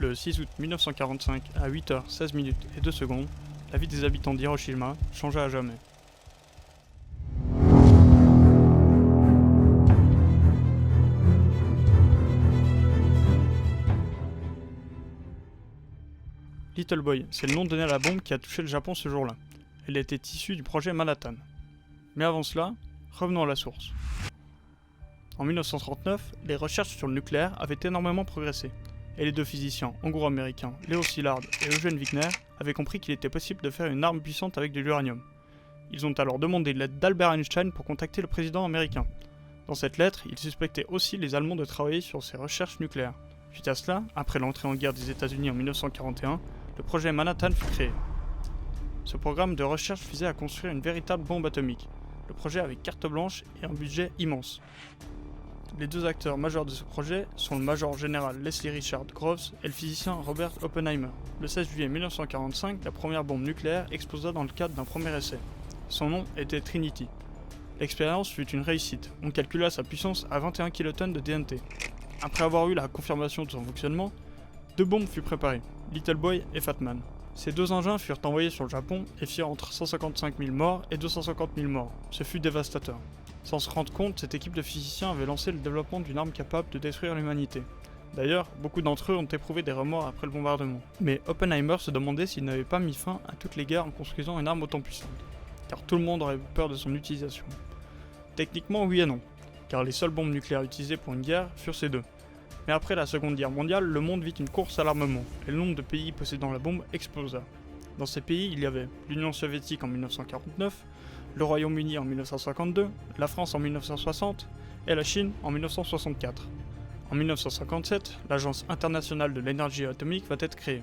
Le 6 août 1945, à 8h16 minutes et 2 secondes, la vie des habitants d'Hiroshima changea à jamais. Little Boy, c'est le nom donné à la bombe qui a touché le Japon ce jour-là. Elle était issue du projet Manhattan. Mais avant cela, revenons à la source. En 1939, les recherches sur le nucléaire avaient énormément progressé, et les deux physiciens anglo-américains Leo Szilard et Eugene Wigner avaient compris qu'il était possible de faire une arme puissante avec de l'uranium. Ils ont alors demandé l'aide d'Albert Einstein pour contacter le président américain. Dans cette lettre, ils suspectaient aussi les Allemands de travailler sur ces recherches nucléaires. Suite à cela, après l'entrée en guerre des États-Unis en 1941, le projet Manhattan fut créé. Ce programme de recherche visait à construire une véritable bombe atomique. Le projet avait carte blanche et un budget immense. Les deux acteurs majeurs de ce projet sont le major général Leslie Richard Groves et le physicien Robert Oppenheimer. Le 16 juillet 1945, la première bombe nucléaire explosa dans le cadre d'un premier essai. Son nom était Trinity. L'expérience fut une réussite. On calcula sa puissance à 21 kilotonnes de TNT. Après avoir eu la confirmation de son fonctionnement, deux bombes furent préparées, Little Boy et Fat Man. Ces deux engins furent envoyés sur le Japon et firent entre 155 000 morts et 250 000 morts. Ce fut dévastateur. Sans se rendre compte, cette équipe de physiciens avait lancé le développement d'une arme capable de détruire l'humanité. D'ailleurs, beaucoup d'entre eux ont éprouvé des remords après le bombardement. Mais Oppenheimer se demandait s'il n'avait pas mis fin à toutes les guerres en construisant une arme autant puissante, car tout le monde aurait eu peur de son utilisation. Techniquement, oui et non, car les seules bombes nucléaires utilisées pour une guerre furent ces deux. Mais après la Seconde Guerre mondiale, le monde vit une course à l'armement, et le nombre de pays possédant la bombe explosa. Dans ces pays, il y avait l'Union soviétique en 1949, le Royaume-Uni en 1952, la France en 1960 et la Chine en 1964. En 1957, l'Agence internationale de l'énergie atomique va être créée.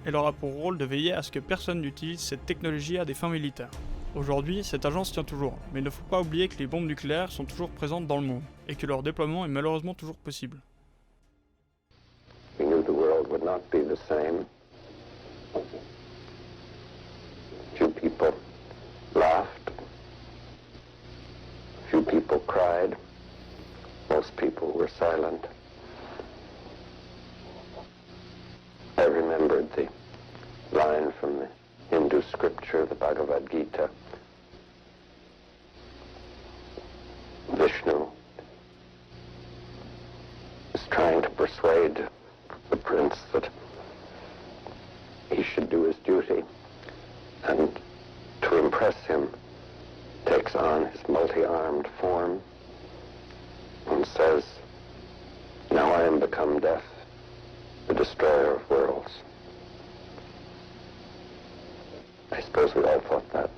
Elle aura pour rôle de veiller à ce que personne n'utilise cette technologie à des fins militaires. Aujourd'hui, cette agence tient toujours, mais il ne faut pas oublier que les bombes nucléaires sont toujours présentes dans le monde, et que leur déploiement est malheureusement toujours possible. We knew the world would not be the same. Few people laughed. Few people cried. Most people were silent. I remembered the line from the Hindu scripture, the Bhagavad Gita. Vishnu is trying to persuade the prince that he should do his duty, and to impress him takes on his multi-armed form and says, "Now I am become death, the destroyer of worlds." I suppose we all thought that.